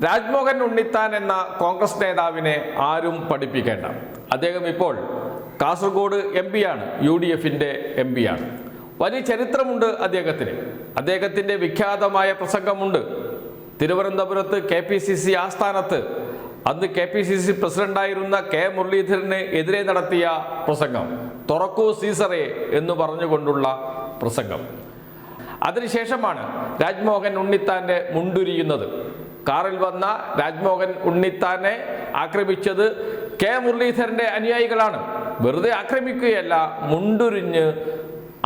രാജ്മോഹൻ ഉണ്ണിത്താൻ എന്ന കോൺഗ്രസ് നേതാവിനെ ആരും പഠിപ്പിക്കേണ്ട. അദ്ദേഹം ഇപ്പോൾ കാസർഗോഡ് MP-യാണ്, UDFിൻ്റെ MP-യാണ്. വലിയ ചരിത്രമുണ്ട് അദ്ദേഹത്തിന്. അദ്ദേഹത്തിൻ്റെ വിഖ്യാതമായ പ്രസംഗമുണ്ട്. തിരുവനന്തപുരത്ത് KPCC ആസ്ഥാനത്ത് അന്ന് KPCC പ്രസിഡന്റായിരുന്ന K മുരളീധരന് എതിരെ നടത്തിയ പ്രസംഗം, തുറക്കൂ സീസറെ എന്ന് പറഞ്ഞുകൊണ്ടുള്ള പ്രസംഗം. അതിനുശേഷമാണ് രാജ്മോഹൻ ഉണ്ണിത്താൻ്റെ മുണ്ടുരിയുന്നത്. കാറിൽ വന്ന രാജ്മോഹൻ ഉണ്ണിത്താനെ ആക്രമിച്ചത് K മുരളീധരൻ്റെ അനുയായികളാണ്. വെറുതെ ആക്രമിക്കുകയല്ല, മുണ്ടുരിഞ്ഞ്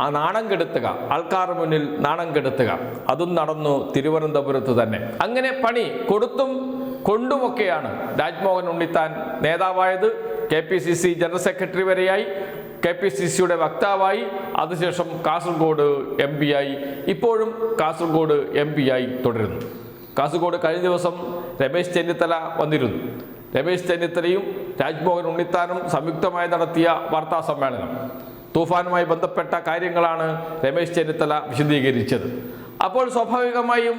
ആ നാണം കെടുത്തുക, ആൾക്കാർ മുന്നിൽ നാണം കെടുത്തുക. അതും നടന്നു തിരുവനന്തപുരത്ത് തന്നെ. അങ്ങനെ പണി കൊടുത്തും കൊണ്ടുമൊക്കെയാണ് രാജ്മോഹൻ ഉണ്ണിത്താൻ നേതാവായത്. KPCC ജനറൽ സെക്രട്ടറി വരെയായി, KPCCയുടെ വക്താവായി, അതിനുശേഷം കാസർഗോഡ് MP-യായി, ഇപ്പോഴും കാസർഗോഡ് MP-യായി തുടരുന്നു. കാസർഗോഡ് കഴിഞ്ഞ ദിവസം രമേശ് ചെന്നിത്തല വന്നിരുന്നു. രമേശ് ചെന്നിത്തലയും രാജ്മോഹൻ ഉണ്ണിത്താനും സംയുക്തമായി നടത്തിയ വാർത്താ സമ്മേളനം, തൂഫാനുമായി ബന്ധപ്പെട്ട കാര്യങ്ങളാണ് രമേശ് ചെന്നിത്തല വിശദീകരിച്ചത്. അപ്പോൾ സ്വാഭാവികമായും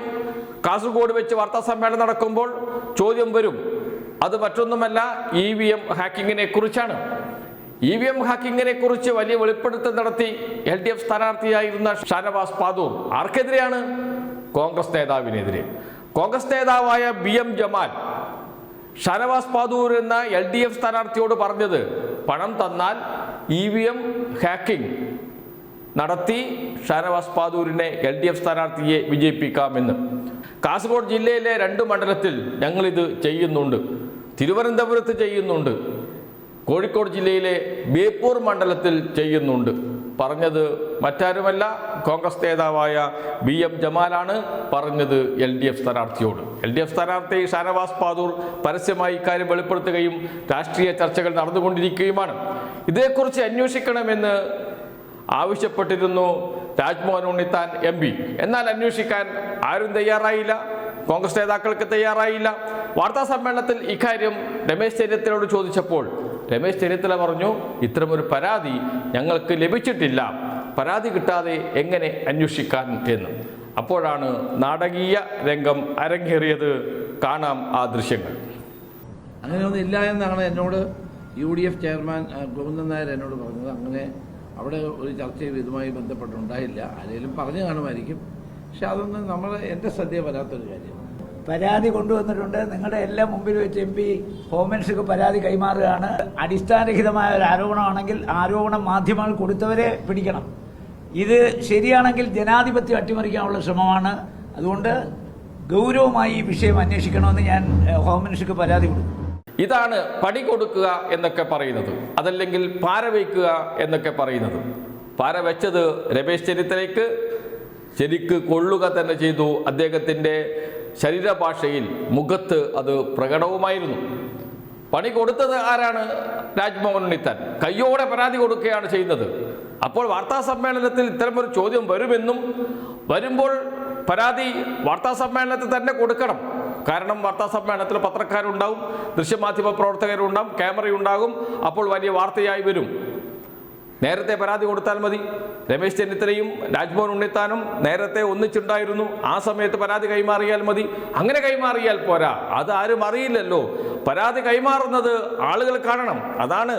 കാസർഗോഡ് വെച്ച് വാർത്താ സമ്മേളനം നടക്കുമ്പോൾ ചോദ്യം വരും. അത് മറ്റൊന്നുമല്ല, EVM ഹാക്കിങ്ങിനെ കുറിച്ചാണ്. EVM ഹാക്കിങ്ങിനെ കുറിച്ച് വലിയ വെളിപ്പെടുത്തൽ നടത്തി LDF സ്ഥാനാർത്ഥിയായിരുന്ന ഷാനവാസ് പാദൂർ. ആർക്കെതിരെയാണ്? കോൺഗ്രസ് നേതാവിനെതിരെ. കോൺഗ്രസ് നേതാവായ BM ജമാൽ ഷാനവാസ് പാദൂർ എന്ന LDF സ്ഥാനാർത്ഥിയോട് പറഞ്ഞത്, പണം തന്നാൽ EVM ഹാക്കിംഗ് നടത്തി ഷാനവാസ് പാദൂരിനെ LDF സ്ഥാനാർത്ഥിയെ വിജയിപ്പിക്കാമെന്ന്. കാസർഗോഡ് ജില്ലയിലെ 2 മണ്ഡലത്തിൽ ഞങ്ങളിത് ചെയ്യുന്നുണ്ട്. തിരുവനന്തപുരത്ത് ചെയ്യുന്നുണ്ട്, കോഴിക്കോട് ജില്ലയിലെ ബേപ്പൂർ മണ്ഡലത്തിൽ ചെയ്യുന്നുണ്ട്. പറഞ്ഞത് മറ്റാരുമല്ല, കോൺഗ്രസ് നേതാവായ BM ജമാലാണ് പറഞ്ഞത് LDF സ്ഥാനാർത്ഥിയോട്. LDF സ്ഥാനാർത്ഥി ഷാനവാസ് പാദൂർ പരസ്യമായി ഇക്കാര്യം വെളിപ്പെടുത്തുകയും രാഷ്ട്രീയ ചർച്ചകൾ നടന്നുകൊണ്ടിരിക്കുകയുമാണ്. ഇതേക്കുറിച്ച് അന്വേഷിക്കണമെന്ന് ആവശ്യപ്പെട്ടിരുന്നു രാജ്മോഹൻ ഉണ്ണിത്താൻ MP. എന്നാൽ അന്വേഷിക്കാൻ ആരും തയ്യാറായില്ല, കോൺഗ്രസ് നേതാക്കൾക്ക് തയ്യാറായില്ല. വാർത്താ സമ്മേളനത്തിൽ ഇക്കാര്യം രമേശ് ചെന്നിത്തലയോട് ചോദിച്ചപ്പോൾ രമേശ് ചെന്നിത്തല പറഞ്ഞു, ഇത്തരമൊരു പരാതി ഞങ്ങൾക്ക് ലഭിച്ചിട്ടില്ല, പരാതി കിട്ടാതെ എങ്ങനെ അന്വേഷിക്കാൻ എന്ന്. അപ്പോഴാണ് നാടകീയ രംഗം അരങ്ങേറിയത്. കാണാം ആ ദൃശ്യങ്ങൾ. അങ്ങനെയൊന്നും ഇല്ല എന്നാണ് എന്നോട് UDF ചെയർമാൻ ഗോവിന്ദൻ നായർ എന്നോട് പറഞ്ഞത്. അങ്ങനെ അവിടെ ഒരു ചർച്ചയും ഇതുമായി ബന്ധപ്പെട്ടുണ്ടായില്ല. ആരെങ്കിലും പറഞ്ഞു കാണുമായിരിക്കും, പക്ഷെ അതൊന്നും എൻ്റെ ശ്രദ്ധയിൽ വരാത്തൊരു കാര്യമാണ്. പരാതി കൊണ്ടുവന്നിട്ടുണ്ട്. നിങ്ങളുടെ എല്ലാം മുമ്പിൽ വെച്ച് MP ഹോം മിനിസ്റ്റർക്ക് പരാതി കൈമാറുകയാണ്. അടിസ്ഥാനരഹിതമായ ഒരു ആരോപണമാണെങ്കിൽ ആരോപണം മാധ്യമങ്ങൾ കൊടുത്തവരെ പിടിക്കണം. ഇത് ശരിയാണെങ്കിൽ ജനാധിപത്യം അട്ടിമറിക്കാനുള്ള ശ്രമമാണ്. അതുകൊണ്ട് ഗൗരവമായി ഈ വിഷയം അന്വേഷിക്കണമെന്ന് ഞാൻ ഹോം മിനിസ്റ്റർക്ക് പരാതി കൊടുക്കും. ഇതാണ് പണി കൊടുക്കുക എന്നൊക്കെ പറയുന്നത്, അതല്ലെങ്കിൽ പാര വയ്ക്കുക എന്നൊക്കെ പറയുന്നത്. പാര വെച്ചത് രമേശ് ചെന്നിത്തലയ്ക്ക് ശരിക്ക് കൊള്ളുക തന്നെ ചെയ്തു. അദ്ദേഹത്തിൻ്റെ ശരീരഭാഷയിൽ, മുഖത്ത് അത് പ്രകടവുമായിരുന്നു. പണി കൊടുത്തത് ആരാണ്? രാജ്മോഹൻ ഉണ്ണിത്താൻ കയ്യോടെ പരാതി കൊടുക്കുകയാണ് ചെയ്യുന്നത്. അപ്പോൾ വാർത്താ സമ്മേളനത്തിൽ ഇത്തരമൊരു ചോദ്യം വരുമെന്നും, വരുമ്പോൾ പരാതി വാർത്താ സമ്മേളനത്തിൽ തന്നെ കൊടുക്കണം. കാരണം വാർത്താ സമ്മേളനത്തിൽ പത്രക്കാരുണ്ടാവും, ദൃശ്യമാധ്യമ പ്രവർത്തകരുണ്ടാവും, ക്യാമറയുണ്ടാകും. അപ്പോൾ വലിയ വാർത്തയായി വരും. നേരത്തെ പരാതി കൊടുത്താൽ മതി. രമേശ് ചെന്നിത്തലയും രാജ്മോഹൻ ഉണ്ണിത്താനും നേരത്തെ ഒന്നിച്ചുണ്ടായിരുന്നു. ആ സമയത്ത് പരാതി കൈമാറിയാൽ മതി. അങ്ങനെ കൈമാറിയാൽ പോരാ, അത് ആരും അറിയില്ലല്ലോ. പരാതി കൈമാറുന്നത് ആളുകൾ കാണണം. അതാണ്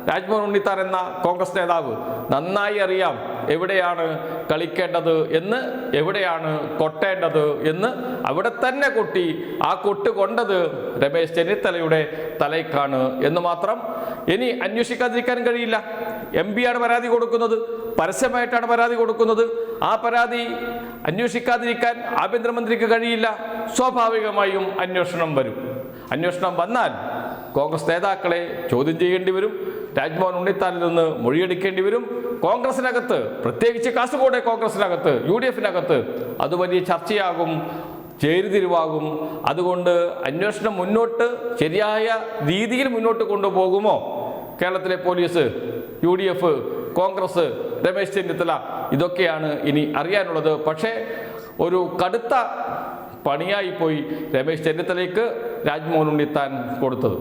രാജ്മോഹൻ ഉണ്ണിത്താൻ എന്ന കോൺഗ്രസ് നേതാവ് നന്നായി അറിയാം എവിടെയാണ് കളിക്കേണ്ടത് എന്ന്, എവിടെയാണ് കൊട്ടേണ്ടത് എന്ന്. അവിടെ തന്നെ കൊട്ടി. ആ കൊട്ട് കൊണ്ടത് രമേശ് ചെന്നിത്തലയുടെ തലയ്ക്കാണ് എന്ന് മാത്രം. ഇനി അന്വേഷിക്കാതിരിക്കാൻ കഴിയില്ല. MP-യാണ് പരാതി കൊടുക്കുന്നത്, പരസ്യമായിട്ടാണ് പരാതി കൊടുക്കുന്നത്. ആ പരാതി അന്വേഷിക്കാതിരിക്കാൻ ആഭ്യന്തരമന്ത്രിക്ക് കഴിയില്ല. സ്വാഭാവികമായും അന്വേഷണം വരും. അന്വേഷണം വന്നാൽ കോൺഗ്രസ് നേതാക്കളെ ചോദ്യം ചെയ്യേണ്ടി വരും. രാജ്മോഹൻ ഉണ്ണിത്താനിൽ നിന്ന് മൊഴിയെടുക്കേണ്ടി വരും. കോൺഗ്രസിനകത്ത്, പ്രത്യേകിച്ച് കാസർഗോഡ് കോൺഗ്രസിനകത്ത്, UDFിനകത്ത് അത് വലിയ ചർച്ചയാകും, ചേരിതിരിവാകും. അതുകൊണ്ട് അന്വേഷണം മുന്നോട്ട് ശരിയായ രീതിയിൽ മുന്നോട്ട് കൊണ്ടുപോകുമോ കേരളത്തിലെ പോലീസ്, UDF, കോൺഗ്രസ്, രമേശ് ചെന്നിത്തല? ഇതൊക്കെയാണ് ഇനി അറിയാനുള്ളത്. പക്ഷേ ഒരു കടുത്ത പണിയായിപ്പോയി രമേശ് ചെന്നിത്തലയ്ക്ക് രാജ്മോഹൻ ഉണ്ണിത്താൻ കൊടുത്തത്.